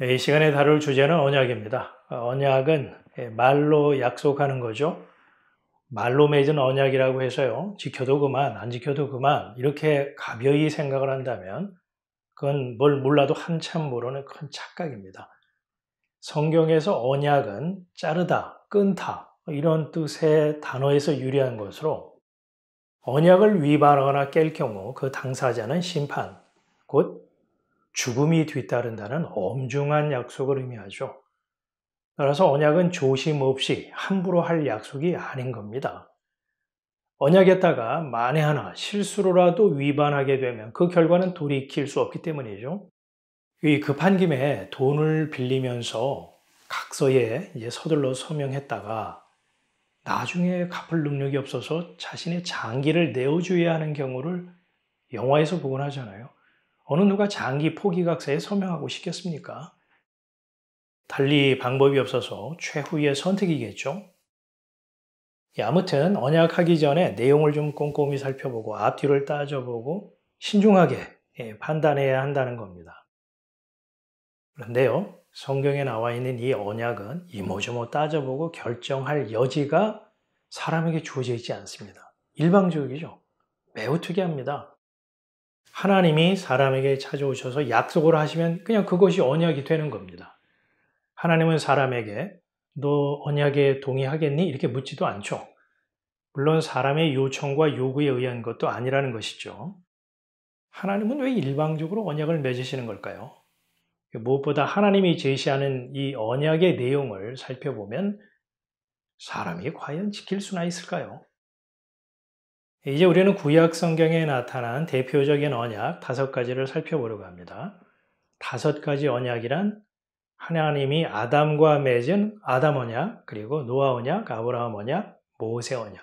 이 시간에 다룰 주제는 언약입니다. 언약은 말로 약속하는 거죠. 말로 맺은 언약이라고 해서요. 지켜도 그만, 안 지켜도 그만 이렇게 가벼이 생각을 한다면 그건 뭘 몰라도 한참 모르는 큰 착각입니다. 성경에서 언약은 자르다, 끊다 이런 뜻의 단어에서 유래한 것으로 언약을 위반하거나 깰 경우 그 당사자는 심판, 곧 죽음이 뒤따른다는 엄중한 약속을 의미하죠. 따라서 언약은 조심 없이 함부로 할 약속이 아닌 겁니다. 언약에다가 만에 하나 실수로라도 위반하게 되면 그 결과는 돌이킬 수 없기 때문이죠. 이 급한 김에 돈을 빌리면서 각서에 서둘러 서명했다가 나중에 갚을 능력이 없어서 자신의 장기를 내어줘야 하는 경우를 영화에서 보곤 하잖아요. 어느 누가 장기 포기각서에 서명하고 싶겠습니까? 달리 방법이 없어서 최후의 선택이겠죠. 아무튼 언약하기 전에 내용을 좀 꼼꼼히 살펴보고 앞뒤를 따져보고 신중하게 판단해야 한다는 겁니다. 그런데요, 성경에 나와 있는 이 언약은 이모저모 따져보고 결정할 여지가 사람에게 주어져 있지 않습니다. 일방적이죠. 매우 특이합니다. 하나님이 사람에게 찾아오셔서 약속을 하시면 그냥 그것이 언약이 되는 겁니다. 하나님은 사람에게 너 언약에 동의하겠니? 이렇게 묻지도 않죠. 물론 사람의 요청과 요구에 의한 것도 아니라는 것이죠. 하나님은 왜 일방적으로 언약을 맺으시는 걸까요? 무엇보다 하나님이 제시하는 이 언약의 내용을 살펴보면 사람이 과연 지킬 수나 있을까요? 이제 우리는 구약 성경에 나타난 대표적인 언약 5가지를 살펴보려고 합니다. 5가지 언약이란 하나님이 아담과 맺은 아담 언약, 그리고 노아 언약, 아브라함 언약, 모세 언약,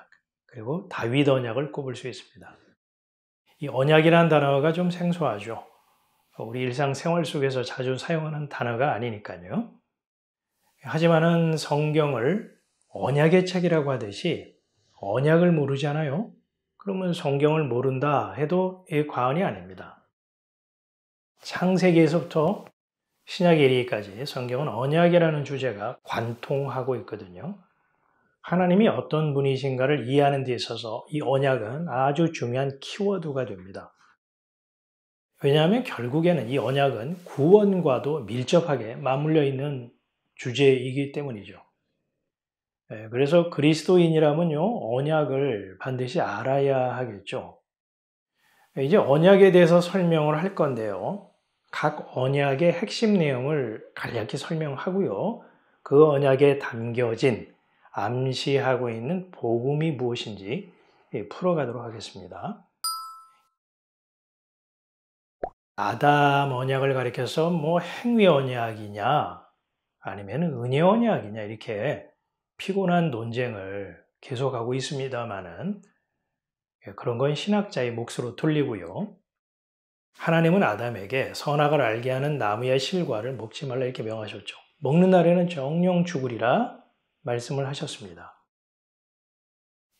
그리고 다윗 언약을 꼽을 수 있습니다. 이 언약이라는 단어가 좀 생소하죠. 우리 일상생활 속에서 자주 사용하는 단어가 아니니까요. 하지만은 성경을 언약의 책이라고 하듯이 언약을 모르잖아요. 그러면 성경을 모른다 해도 과언이 아닙니다. 창세기에서부터 신약에 이르기까지 성경은 언약이라는 주제가 관통하고 있거든요. 하나님이 어떤 분이신가를 이해하는 데 있어서 이 언약은 아주 중요한 키워드가 됩니다. 왜냐하면 결국에는 이 언약은 구원과도 밀접하게 맞물려 있는 주제이기 때문이죠. 그래서 그리스도인이라면요, 언약을 반드시 알아야 하겠죠. 이제 언약에 대해서 설명을 할 건데요. 각 언약의 핵심 내용을 간략히 설명하고요. 그 언약에 담겨진 암시하고 있는 복음이 무엇인지 풀어가도록 하겠습니다. 아담 언약을 가리켜서 뭐 행위 언약이냐 아니면 은혜 언약이냐 이렇게 피곤한 논쟁을 계속하고 있습니다만은 그런 건 신학자의 몫으로 돌리고요. 하나님은 아담에게 선악을 알게 하는 나무의 실과를 먹지 말라 이렇게 명하셨죠. 먹는 날에는 정령 죽으리라 말씀을 하셨습니다.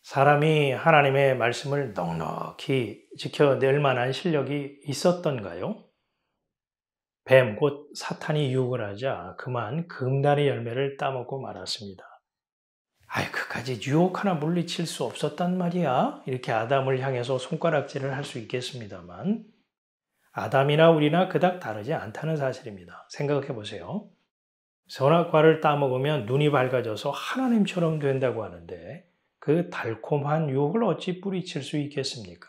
사람이 하나님의 말씀을 넉넉히 지켜낼 만한 실력이 있었던가요? 뱀, 곧 사탄이 유혹을 하자 그만 금단의 열매를 따먹고 말았습니다. 아이, 그까지 유혹 하나 물리칠 수 없었단 말이야? 이렇게 아담을 향해서 손가락질을 할 수 있겠습니다만 아담이나 우리나 그닥 다르지 않다는 사실입니다. 생각해 보세요. 선악과를 따먹으면 눈이 밝아져서 하나님처럼 된다고 하는데 그 달콤한 유혹을 어찌 뿌리칠 수 있겠습니까?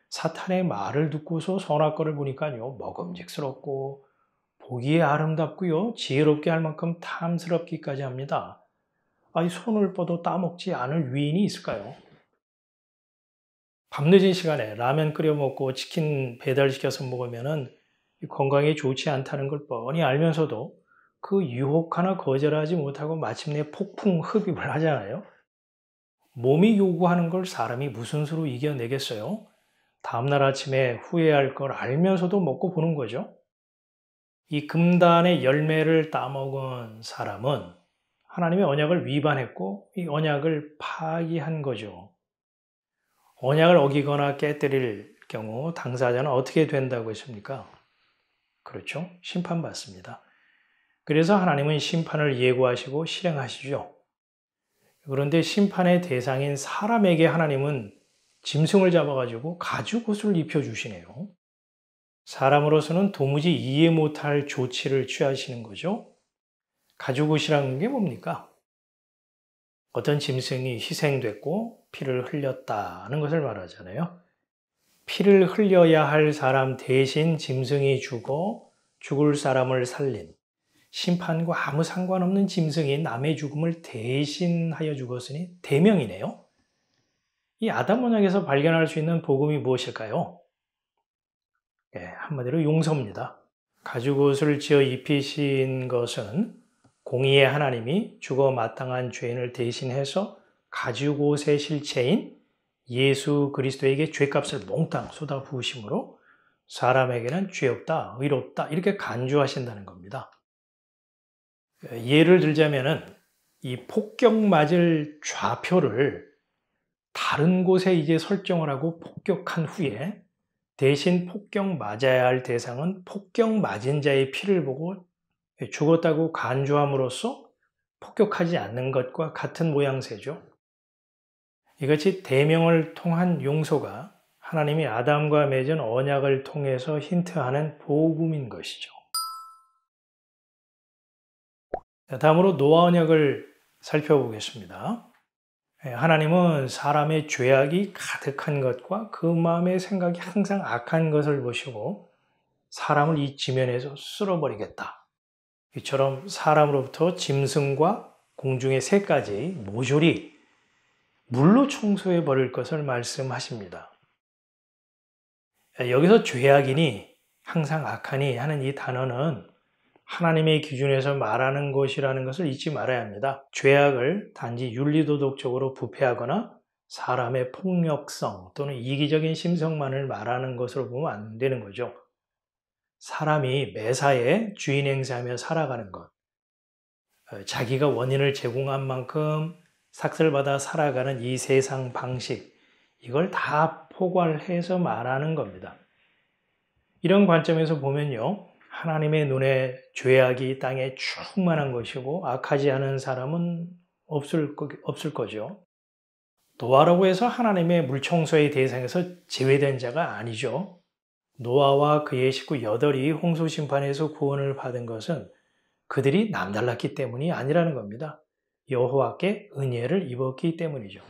사탄의 말을 듣고서 선악과를 보니까요, 먹음직스럽고 보기에 아름답고요, 지혜롭게 할 만큼 탐스럽기까지 합니다. 아니, 손을 뻗어 따먹지 않을 위인이 있을까요? 밤늦은 시간에 라면 끓여 먹고 치킨 배달시켜서 먹으면 건강에 좋지 않다는 걸 뻔히 알면서도 그 유혹 하나 거절하지 못하고 마침내 폭풍 흡입을 하잖아요. 몸이 요구하는 걸 사람이 무슨 수로 이겨내겠어요? 다음날 아침에 후회할 걸 알면서도 먹고 보는 거죠. 이 금단의 열매를 따먹은 사람은 하나님의 언약을 위반했고 이 언약을 파기한 거죠. 언약을 어기거나 깨뜨릴 경우 당사자는 어떻게 된다고 했습니까? 그렇죠. 심판받습니다. 그래서 하나님은 심판을 예고하시고 실행하시죠. 그런데 심판의 대상인 사람에게 하나님은 짐승을 잡아가지고 가죽옷을 입혀주시네요. 사람으로서는 도무지 이해 못할 조치를 취하시는 거죠. 가죽옷이라는 게 뭡니까? 어떤 짐승이 희생됐고 피를 흘렸다는 것을 말하잖아요. 피를 흘려야 할 사람 대신 짐승이 죽어 죽을 사람을 살린, 심판과 아무 상관없는 짐승이 남의 죽음을 대신하여 죽었으니 대명이네요. 이 아담 언약에서 발견할 수 있는 복음이 무엇일까요? 한마디로 용서입니다. 가죽옷을 지어 입히신 것은 공의의 하나님이 죽어 마땅한 죄인을 대신해서 가죽옷의 실체인 예수 그리스도에게 죄값을 몽땅 쏟아부으심으로 사람에게는 죄 없다, 의롭다 이렇게 간주하신다는 겁니다. 예를 들자면은 이 폭격 맞을 좌표를 다른 곳에 이제 설정을 하고 폭격한 후에 대신 폭격 맞아야 할 대상은 폭격 맞은 자의 피를 보고 죽었다고 간주함으로써 폭격하지 않는 것과 같은 모양새죠. 이같이 대명을 통한 용서가 하나님이 아담과 맺은 언약을 통해서 힌트하는 복음인 것이죠. 다음으로 노아 언약을 살펴보겠습니다. 하나님은 사람의 죄악이 가득한 것과 그 마음의 생각이 항상 악한 것을 보시고 사람을 이 지면에서 쓸어버리겠다. 이처럼 사람으로부터 짐승과 공중의 새까지 모조리 물로 청소해 버릴 것을 말씀하십니다. 여기서 죄악이니 항상 악하니 하는 이 단어는 하나님의 기준에서 말하는 것이라는 것을 잊지 말아야 합니다. 죄악을 단지 윤리도덕적으로 부패하거나 사람의 폭력성 또는 이기적인 심성만을 말하는 것으로 보면 안 되는 거죠. 사람이 매사에 주인 행세하며 살아가는 것, 자기가 원인을 제공한 만큼 삭슬 받아 살아가는 이 세상 방식, 이걸 다 포괄해서 말하는 겁니다. 이런 관점에서 보면요, 하나님의 눈에 죄악이 땅에 충만한 것이고 악하지 않은 사람은 없을 거죠. 노아라고 해서 하나님의 물청소의 대상에서 제외된 자가 아니죠. 노아와 그의 식구 8이 홍수 심판에서 구원을 받은 것은 그들이 남달랐기 때문이 아니라는 겁니다. 여호와께 은혜를 입었기 때문이죠.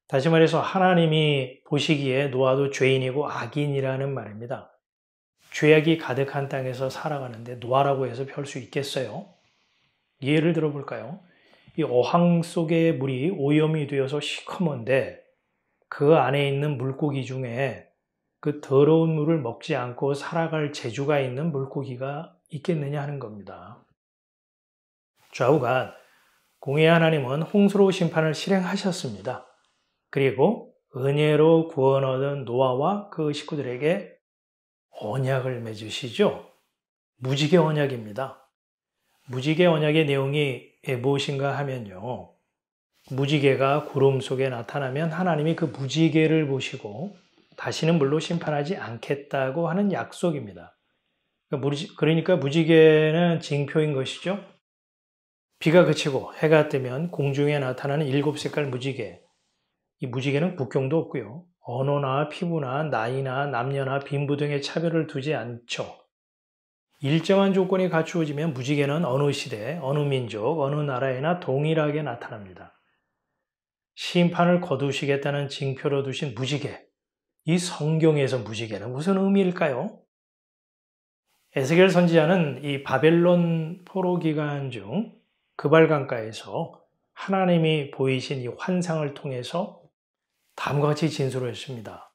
다시 말해서 하나님이 보시기에 노아도 죄인이고 악인이라는 말입니다. 죄악이 가득한 땅에서 살아가는데 노아라고 해서 별 수 있겠어요? 예를 들어볼까요? 이 어항 속의 물이 오염이 되어서 시커먼데 그 안에 있는 물고기 중에 그 더러운 물을 먹지 않고 살아갈 재주가 있는 물고기가 있겠느냐 하는 겁니다. 좌우간 공의의 하나님은 홍수로 심판을 실행하셨습니다. 그리고 은혜로 구원 얻은 노아와 그 식구들에게 언약을 맺으시죠. 무지개 언약입니다. 무지개 언약의 내용이 무엇인가 하면요. 무지개가 구름 속에 나타나면 하나님이 그 무지개를 보시고 다시는 물로 심판하지 않겠다고 하는 약속입니다. 그러니까 무지개는 징표인 것이죠. 비가 그치고 해가 뜨면 공중에 나타나는 7색깔 무지개. 이 무지개는 국경도 없고요. 언어나 피부나 나이나 남녀나 빈부 등의 차별을 두지 않죠. 일정한 조건이 갖추어지면 무지개는 어느 시대, 어느 민족, 어느 나라에나 동일하게 나타납니다. 심판을 거두시겠다는 징표로 두신 무지개. 이 성경에서 무지개는 무슨 의미일까요? 에스겔 선지자는 이 바벨론 포로 기간 중 그발강가에서 하나님이 보이신 이 환상을 통해서 다음과 같이 진술을 했습니다.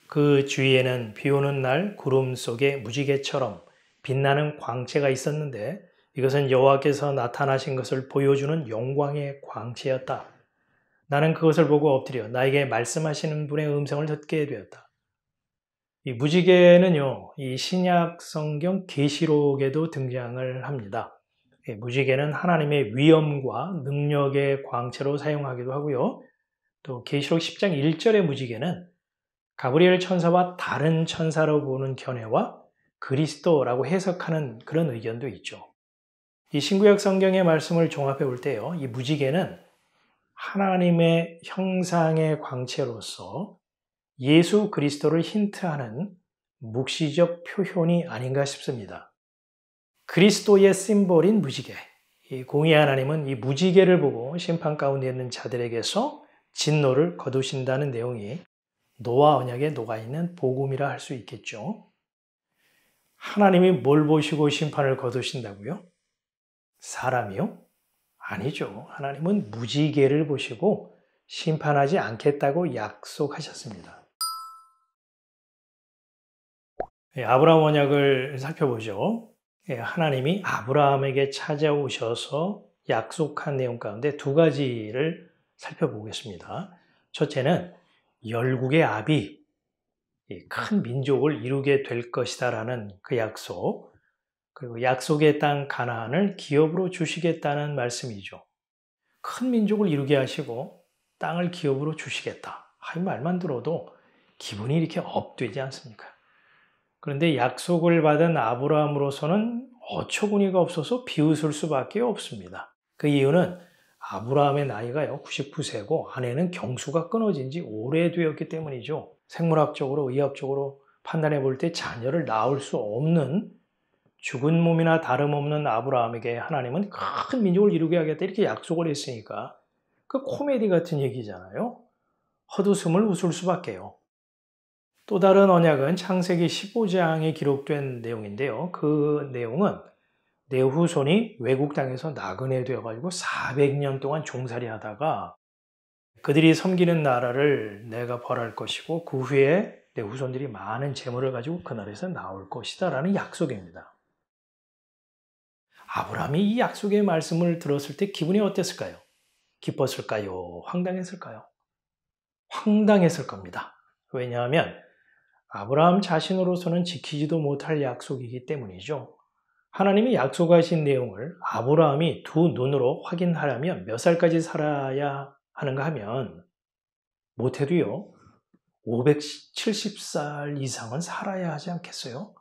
그 주위에는 비 오는 날 구름 속에 무지개처럼 빛나는 광채가 있었는데 이것은 여호와께서 나타나신 것을 보여주는 영광의 광채였다. 나는 그것을 보고 엎드려 나에게 말씀하시는 분의 음성을 듣게 되었다. 이 무지개는요, 이 신약 성경 계시록에도 등장을 합니다. 무지개는 하나님의 위엄과 능력의 광채로 사용하기도 하고요. 또 계시록 10장 1절의 무지개는 가브리엘 천사와 다른 천사로 보는 견해와 그리스도라고 해석하는 그런 의견도 있죠. 이 신구약 성경의 말씀을 종합해 볼 때요, 이 무지개는 하나님의 형상의 광채로서 예수 그리스도를 힌트하는 묵시적 표현이 아닌가 싶습니다. 그리스도의 심볼인 무지개. 이 공의 하나님은 이 무지개를 보고 심판 가운데 있는 자들에게서 진노를 거두신다는 내용이 노아 언약에 녹아있는 복음이라 할 수 있겠죠. 하나님이 뭘 보시고 심판을 거두신다고요? 사람이요? 아니죠. 하나님은 무지개를 보시고 심판하지 않겠다고 약속하셨습니다. 아브라함 언약을 살펴보죠. 하나님이 아브라함에게 찾아오셔서 약속한 내용 가운데 두 가지를 살펴보겠습니다. 첫째는 열국의 아비, 큰 민족을 이루게 될 것이다라는 그 약속, 그리고 약속의 땅 가나안을 기업으로 주시겠다는 말씀이죠. 큰 민족을 이루게 하시고 땅을 기업으로 주시겠다. 이 말만 들어도 기분이 이렇게 업되지 않습니까? 그런데 약속을 받은 아브라함으로서는 어처구니가 없어서 비웃을 수밖에 없습니다. 그 이유는 아브라함의 나이가요 99세고 아내는 경수가 끊어진 지 오래되었기 때문이죠. 생물학적으로 의학적으로 판단해 볼 때 자녀를 낳을 수 없는 죽은 몸이나 다름없는 아브라함에게 하나님은 큰 민족을 이루게 하겠다 이렇게 약속을 했으니까 그 코미디 같은 얘기잖아요. 헛웃음을 웃을 수밖에요. 또 다른 언약은 창세기 15장에 기록된 내용인데요. 그 내용은 내 후손이 외국 땅에서 나그네 되어가지고 400년 동안 종살이 하다가 그들이 섬기는 나라를 내가 벌할 것이고 그 후에 내 후손들이 많은 재물을 가지고 그 나라에서 나올 것이다 라는 약속입니다. 아브라함이 이 약속의 말씀을 들었을 때 기분이 어땠을까요? 기뻤을까요? 황당했을까요? 황당했을 겁니다. 왜냐하면 아브라함 자신으로서는 지키지도 못할 약속이기 때문이죠. 하나님이 약속하신 내용을 아브라함이 두 눈으로 확인하려면 몇 살까지 살아야 하는가 하면 못해도요 570살 이상은 살아야 하지 않겠어요?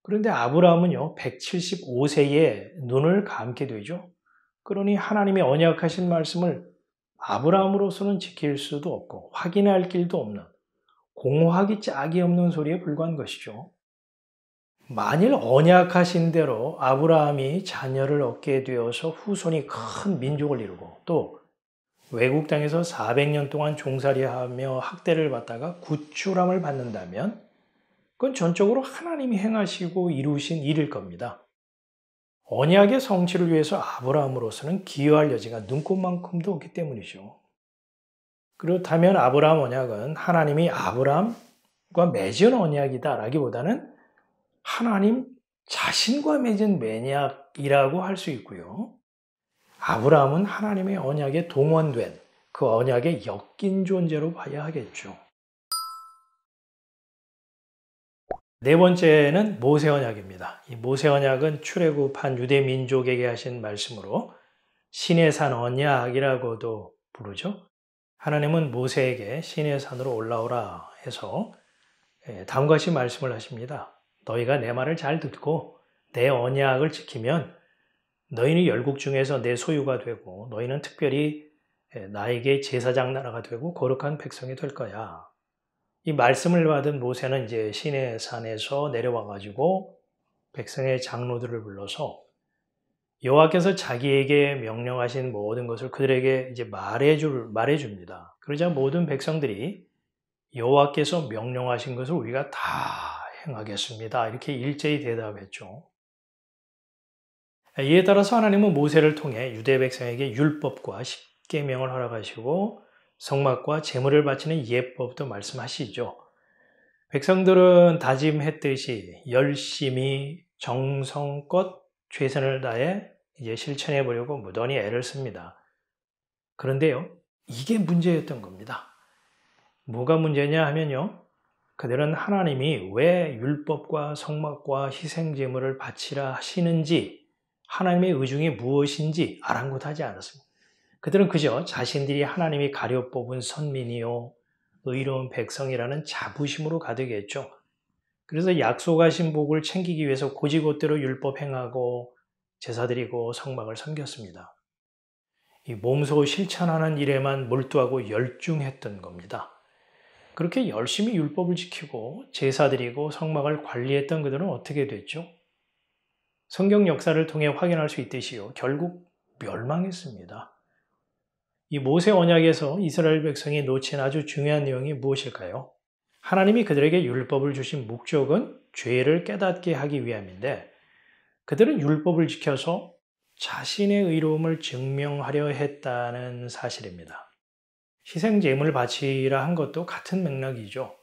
그런데 아브라함은요 175세에 눈을 감게 되죠. 그러니 하나님이 언약하신 말씀을 아브라함으로서는 지킬 수도 없고 확인할 길도 없는 공허하기 짝이 없는 소리에 불과한 것이죠. 만일 언약하신 대로 아브라함이 자녀를 얻게 되어서 후손이 큰 민족을 이루고 또 외국 땅에서 400년 동안 종살이하며 학대를 받다가 구출함을 받는다면 그건 전적으로 하나님이 행하시고 이루신 일일 겁니다. 언약의 성취를 위해서 아브라함으로서는 기여할 여지가 눈꼽만큼도 없기 때문이죠. 그렇다면 아브라함 언약은 하나님이 아브라함과 맺은 언약이다라기보다는 하나님 자신과 맺은 언약이라고 할 수 있고요. 아브라함은 하나님의 언약에 동원된 그 언약에 엮인 존재로 봐야 하겠죠. 네 번째는 모세 언약입니다. 이 모세 언약은 출애굽한 유대 민족에게 하신 말씀으로 신의 산 언약이라고도 부르죠. 하나님은 모세에게 신의 산으로 올라오라 해서 다음과 같이 말씀을 하십니다. 너희가 내 말을 잘 듣고 내 언약을 지키면 너희는 열국 중에서 내 소유가 되고 너희는 특별히 나에게 제사장 나라가 되고 거룩한 백성이 될 거야. 이 말씀을 받은 모세는 이제 시내 산에서 내려와 가지고 백성의 장로들을 불러서 여호와께서 자기에게 명령하신 모든 것을 그들에게 이제 말해줍니다. 그러자 모든 백성들이 여호와께서 명령하신 것을 우리가 다 행하겠습니다. 이렇게 일제히 대답했죠. 이에 따라서 하나님은 모세를 통해 유대 백성에게 율법과 십계명을 허락하시고 성막과 제물을 바치는 예법도 말씀하시죠. 백성들은 다짐했듯이 열심히 정성껏 최선을 다해 이제 실천해 보려고 무던히 애를 씁니다. 그런데요, 이게 문제였던 겁니다. 뭐가 문제냐 하면요, 그들은 하나님이 왜 율법과 성막과 희생제물을 바치라 하시는지 하나님의 의중이 무엇인지 아랑곳하지 않았습니다. 그들은 그저 자신들이 하나님이 가려 뽑은 선민이요 의로운 백성이라는 자부심으로 가득했죠. 그래서 약속하신 복을 챙기기 위해서 고지곳대로 율법 행하고 제사 드리고 성막을 섬겼습니다. 이 몸소 실천하는 일에만 몰두하고 열중했던 겁니다. 그렇게 열심히 율법을 지키고 제사 드리고 성막을 관리했던 그들은 어떻게 됐죠? 성경 역사를 통해 확인할 수 있듯이요. 결국 멸망했습니다. 이 모세 언약에서 이스라엘 백성이 놓친 아주 중요한 내용이 무엇일까요? 하나님이 그들에게 율법을 주신 목적은 죄를 깨닫게 하기 위함인데 그들은 율법을 지켜서 자신의 의로움을 증명하려 했다는 사실입니다. 희생제물 바치라 한 것도 같은 맥락이죠.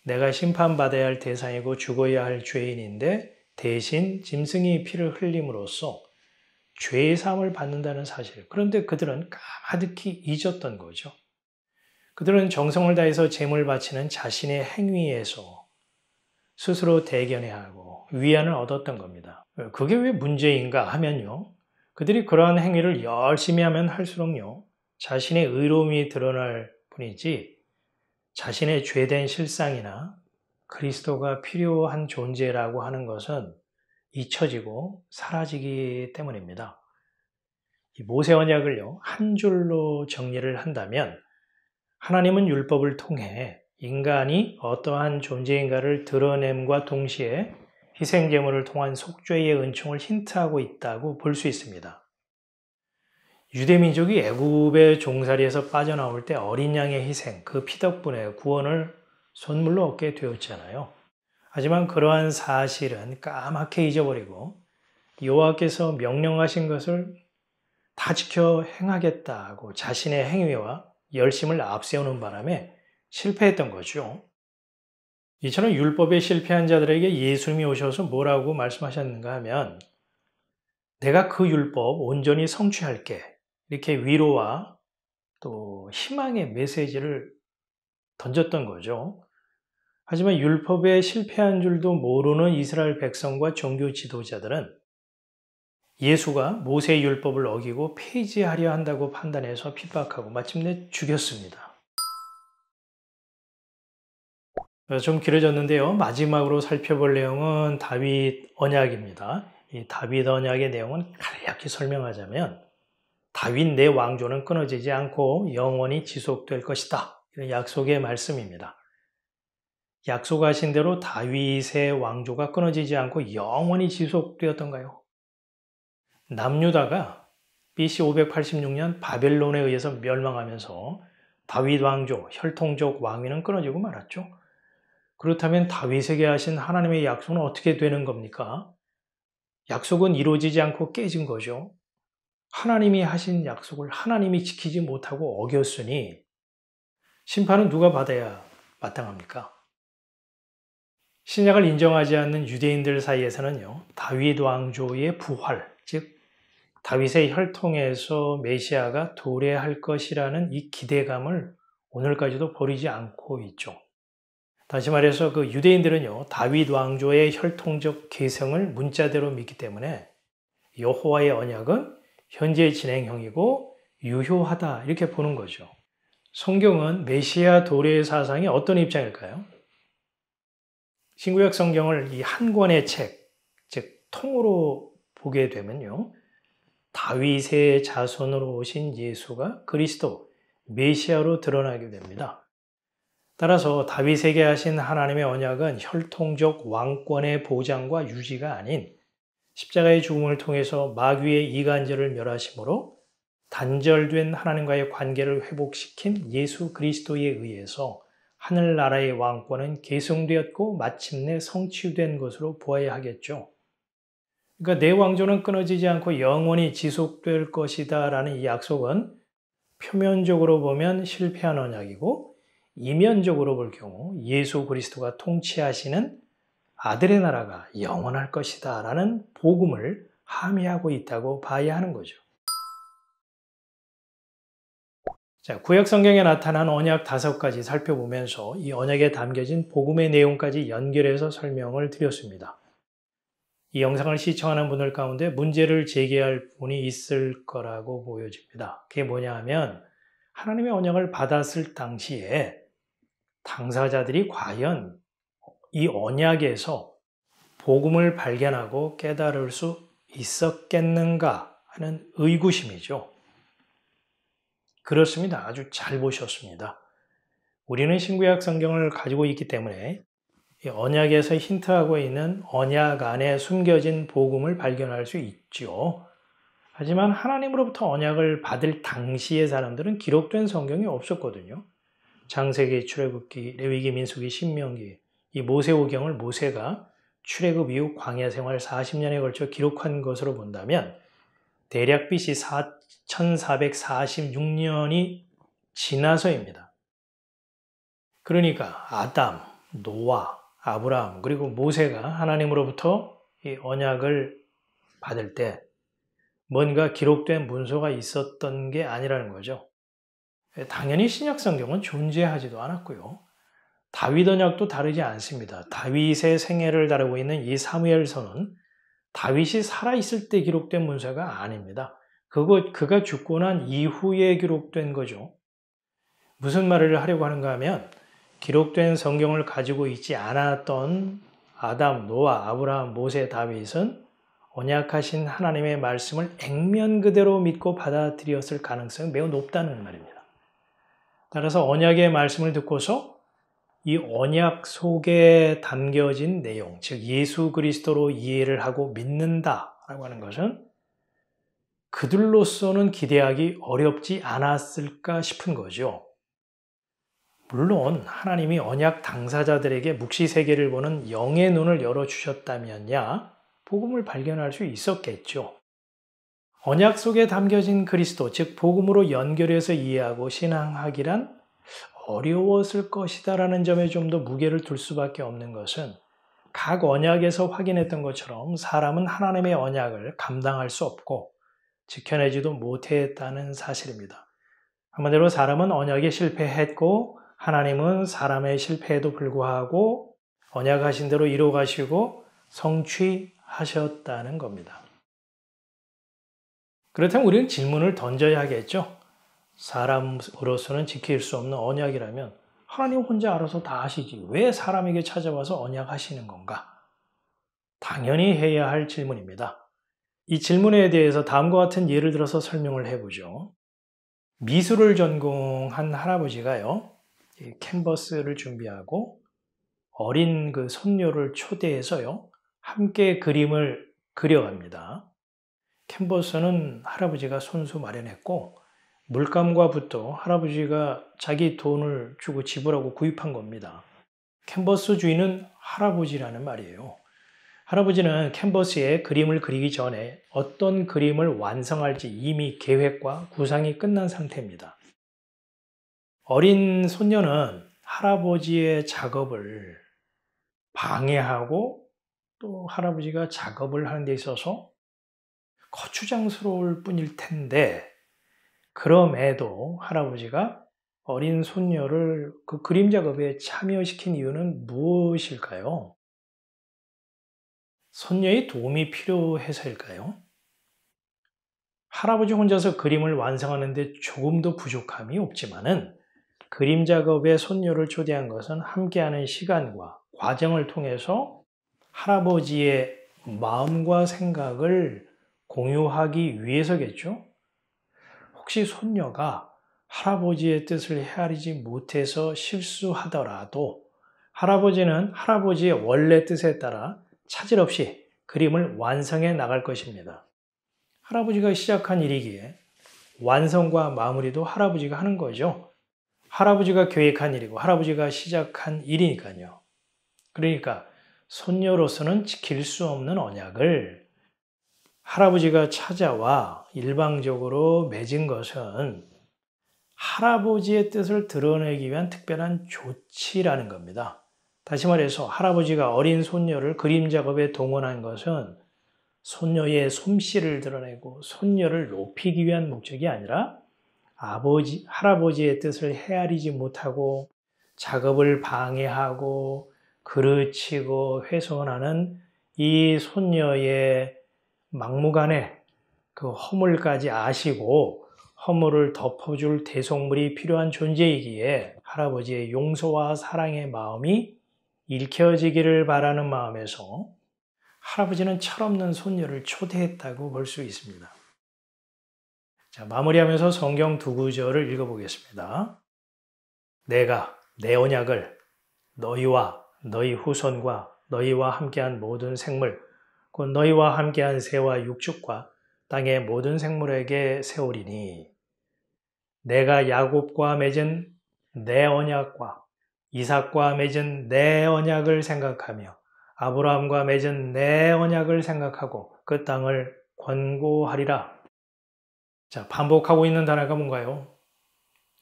내가 심판받아야 할 대상이고 죽어야 할 죄인인데 대신 짐승이 피를 흘림으로써 죄의 사함을 받는다는 사실. 그런데 그들은 까마득히 잊었던 거죠. 그들은 정성을 다해서 제물 바치는 자신의 행위에서 스스로 대견해야 하고 위안을 얻었던 겁니다. 그게 왜 문제인가 하면요. 그들이 그러한 행위를 열심히 하면 할수록요. 자신의 의로움이 드러날 뿐이지 자신의 죄된 실상이나 그리스도가 필요한 존재라고 하는 것은 잊혀지고 사라지기 때문입니다. 이 모세 언약을요, 한 줄로 정리를 한다면 하나님은 율법을 통해 인간이 어떠한 존재인가를 드러냄과 동시에 희생제물을 통한 속죄의 은총을 힌트하고 있다고 볼 수 있습니다. 유대민족이 애굽의 종살이에서 빠져나올 때 어린 양의 희생, 그 피 덕분에 구원을 선물로 얻게 되었잖아요. 하지만 그러한 사실은 까맣게 잊어버리고 여호와께서 명령하신 것을 다 지켜 행하겠다고 자신의 행위와 열심을 앞세우는 바람에 실패했던 거죠. 이처럼 율법에 실패한 자들에게 예수님이 오셔서 뭐라고 말씀하셨는가 하면 내가 그 율법 온전히 성취할게. 이렇게 위로와 또 희망의 메시지를 던졌던 거죠. 하지만 율법에 실패한 줄도 모르는 이스라엘 백성과 종교 지도자들은 예수가 모세의 율법을 어기고 폐지하려 한다고 판단해서 핍박하고 마침내 죽였습니다. 좀 길어졌는데요. 마지막으로 살펴볼 내용은 다윗 언약입니다. 이 다윗 언약의 내용은 간략히 설명하자면 다윗 내 왕조는 끊어지지 않고 영원히 지속될 것이다. 이런 약속의 말씀입니다. 약속하신 대로 다윗의 왕조가 끊어지지 않고 영원히 지속되었던가요? 남유다가 BC 586년 바벨론에 의해서 멸망하면서 다윗 왕조, 혈통적 왕위는 끊어지고 말았죠. 그렇다면 다윗에게 하신 하나님의 약속은 어떻게 되는 겁니까? 약속은 이루어지지 않고 깨진 거죠. 하나님이 하신 약속을 하나님이 지키지 못하고 어겼으니 심판은 누가 받아야 마땅합니까? 신약을 인정하지 않는 유대인들 사이에서는요, 다윗 왕조의 부활, 즉 다윗의 혈통에서 메시아가 도래할 것이라는 이 기대감을 오늘까지도 버리지 않고 있죠. 다시 말해서 그 유대인들은요, 다윗 왕조의 혈통적 계승을 문자대로 믿기 때문에 여호와의 언약은 현재 진행형이고 유효하다 이렇게 보는 거죠. 성경은 메시아 도래의 사상이 어떤 입장일까요? 신구약 성경을 이 한 권의 책, 즉 통으로 보게 되면요. 다윗의 자손으로 오신 예수가 그리스도, 메시아로 드러나게 됩니다. 따라서 다윗에게 하신 하나님의 언약은 혈통적 왕권의 보장과 유지가 아닌 십자가의 죽음을 통해서 마귀의 이간절을 멸하심으로 단절된 하나님과의 관계를 회복시킨 예수 그리스도에 의해서 하늘나라의 왕권은 계승되었고 마침내 성취된 것으로 보아야 하겠죠. 그러니까 내 왕조는 끊어지지 않고 영원히 지속될 것이다 라는 이 약속은 표면적으로 보면 실패한 언약이고 이면적으로 볼 경우 예수 그리스도가 통치하시는 아들의 나라가 영원할 것이다 라는 복음을 함의하고 있다고 봐야 하는 거죠. 자, 구약 성경에 나타난 언약 5가지 살펴보면서 이 언약에 담겨진 복음의 내용까지 연결해서 설명을 드렸습니다. 이 영상을 시청하는 분들 가운데 문제를 제기할 분이 있을 거라고 보여집니다. 그게 뭐냐 하면 하나님의 언약을 받았을 당시에 당사자들이 과연 이 언약에서 복음을 발견하고 깨달을 수 있었겠는가 하는 의구심이죠. 그렇습니다. 아주 잘 보셨습니다. 우리는 신구약 성경을 가지고 있기 때문에 이 언약에서 힌트하고 있는 언약 안에 숨겨진 복음을 발견할 수 있죠. 하지만 하나님으로부터 언약을 받을 당시의 사람들은 기록된 성경이 없었거든요. 창세기, 출애굽기, 레위기, 민수기, 신명기, 이 모세오경을 모세가 출애굽 이후 광야 생활 40년에 걸쳐 기록한 것으로 본다면 대략 BC 1446년이 지나서입니다. 그러니까 아담, 노아, 아브라함 그리고 모세가 하나님으로부터 이 언약을 받을 때 뭔가 기록된 문서가 있었던 게 아니라는 거죠. 당연히 신약 성경은 존재하지도 않았고요. 다윗 언약도 다르지 않습니다. 다윗의 생애를 다루고 있는 이 사무엘서는 다윗이 살아있을 때 기록된 문서가 아닙니다. 그가 죽고 난 이후에 기록된 거죠. 무슨 말을 하려고 하는가 하면 기록된 성경을 가지고 있지 않았던 아담, 노아, 아브라함, 모세, 다윗은 언약하신 하나님의 말씀을 액면 그대로 믿고 받아들였을 가능성이 매우 높다는 말입니다. 따라서 언약의 말씀을 듣고서 이 언약 속에 담겨진 내용, 즉 예수 그리스도로 이해를 하고 믿는다라고 하는 것은 그들로서는 기대하기 어렵지 않았을까 싶은 거죠. 물론 하나님이 언약 당사자들에게 묵시세계를 보는 영의 눈을 열어주셨다면야 복음을 발견할 수 있었겠죠. 언약 속에 담겨진 그리스도, 즉 복음으로 연결해서 이해하고 신앙하기란 어려웠을 것이다라는 점에 좀 더 무게를 둘 수밖에 없는 것은 각 언약에서 확인했던 것처럼 사람은 하나님의 언약을 감당할 수 없고 지켜내지도 못했다는 사실입니다. 한마디로 사람은 언약에 실패했고 하나님은 사람의 실패에도 불구하고 언약하신 대로 이루어가시고 성취하셨다는 겁니다. 그렇다면 우리는 질문을 던져야겠죠. 사람으로서는 지킬 수 없는 언약이라면 하나님 혼자 알아서 다 하시지 왜 사람에게 찾아와서 언약하시는 건가? 당연히 해야 할 질문입니다. 이 질문에 대해서 다음과 같은 예를 들어서 설명을 해보죠. 미술을 전공한 할아버지가요, 캔버스를 준비하고 어린 그 손녀를 초대해서요, 함께 그림을 그려갑니다. 캔버스는 할아버지가 손수 마련했고 물감과 붓도 할아버지가 자기 돈을 주고 지불하고 구입한 겁니다. 캔버스 주인은 할아버지라는 말이에요. 할아버지는 캔버스에 그림을 그리기 전에 어떤 그림을 완성할지 이미 계획과 구상이 끝난 상태입니다. 어린 손녀는 할아버지의 작업을 방해하고 또 할아버지가 작업을 하는 데 있어서 거추장스러울 뿐일 텐데 그럼에도 할아버지가 어린 손녀를 그 그림 작업에 참여시킨 이유는 무엇일까요? 손녀의 도움이 필요해서일까요? 할아버지 혼자서 그림을 완성하는데 조금도 부족함이 없지만은 그림 작업에 손녀를 초대한 것은 함께하는 시간과 과정을 통해서 할아버지의 마음과 생각을 공유하기 위해서겠죠? 혹시 손녀가 할아버지의 뜻을 헤아리지 못해서 실수하더라도 할아버지는 할아버지의 원래 뜻에 따라 차질 없이 그림을 완성해 나갈 것입니다. 할아버지가 시작한 일이기에 완성과 마무리도 할아버지가 하는 거죠. 할아버지가 계획한 일이고 할아버지가 시작한 일이니까요. 그러니까 손녀로서는 지킬 수 없는 언약을 할아버지가 찾아와 일방적으로 맺은 것은 할아버지의 뜻을 드러내기 위한 특별한 조치라는 겁니다. 다시 말해서 할아버지가 어린 손녀를 그림 작업에 동원한 것은 손녀의 솜씨를 드러내고 손녀를 높이기 위한 목적이 아니라 할아버지의 뜻을 헤아리지 못하고 작업을 방해하고 그르치고 훼손하는 이 손녀의 막무가내 그 허물까지 아시고 허물을 덮어줄 대속물이 필요한 존재이기에 할아버지의 용서와 사랑의 마음이 읽혀지기를 바라는 마음에서 할아버지는 철없는 손녀를 초대했다고 볼 수 있습니다. 자, 마무리하면서 성경 두 구절을 읽어보겠습니다. 내가 내 언약을 너희와 너희 후손과 너희와 함께한 모든 생물, 곧 너희와 함께한 새와 육축과 땅의 모든 생물에게 세우리니 내가 야곱과 맺은 내 언약과 이삭과 맺은 내 언약을 생각하며 아브라함과 맺은 내 언약을 생각하고 그 땅을 권고하리라. 자, 반복하고 있는 단어가 뭔가요?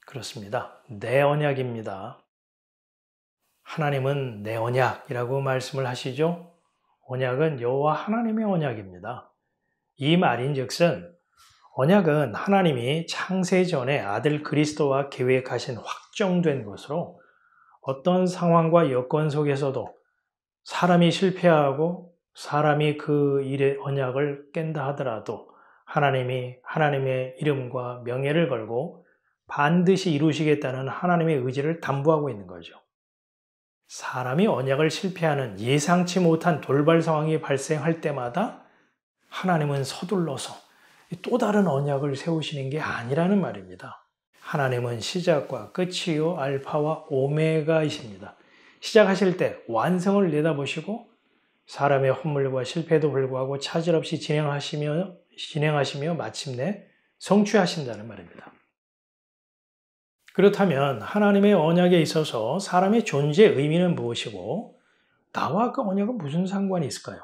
그렇습니다. 내 언약입니다. 하나님은 내 언약이라고 말씀을 하시죠. 언약은 여호와 하나님의 언약입니다. 이 말인즉슨 언약은 하나님이 창세 전에 아들 그리스도와 계획하신 확정된 것으로 어떤 상황과 여건 속에서도 사람이 실패하고 사람이 그 일의 언약을 깬다 하더라도 하나님이 하나님의 이름과 명예를 걸고 반드시 이루시겠다는 하나님의 의지를 담보하고 있는 거죠. 사람이 언약을 실패하는 예상치 못한 돌발 상황이 발생할 때마다 하나님은 서둘러서 또 다른 언약을 세우시는 게 아니라는 말입니다. 하나님은 시작과 끝이요 알파와 오메가이십니다. 시작하실 때 완성을 내다보시고 사람의 헛물과 실패에도 불구하고 차질 없이 진행하시며 마침내 성취하신다는 말입니다. 그렇다면 하나님의 언약에 있어서 사람의 존재의 의미는 무엇이고 나와 그 언약은 무슨 상관이 있을까요?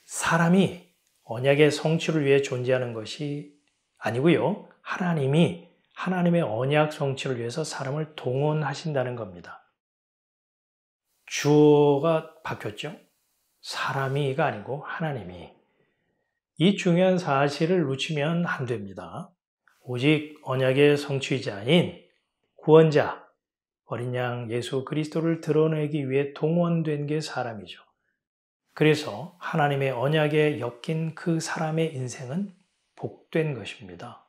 사람이 언약의 성취를 위해 존재하는 것이 아니고요. 하나님이 하나님의 언약 성취를 위해서 사람을 동원하신다는 겁니다. 주어가 바뀌었죠. 사람이가 아니고 하나님이. 이 중요한 사실을 놓치면 안 됩니다. 오직 언약의 성취자인 구원자, 어린 양 예수 그리스도를 드러내기 위해 동원된 게 사람이죠. 그래서 하나님의 언약에 엮인 그 사람의 인생은 복된 것입니다.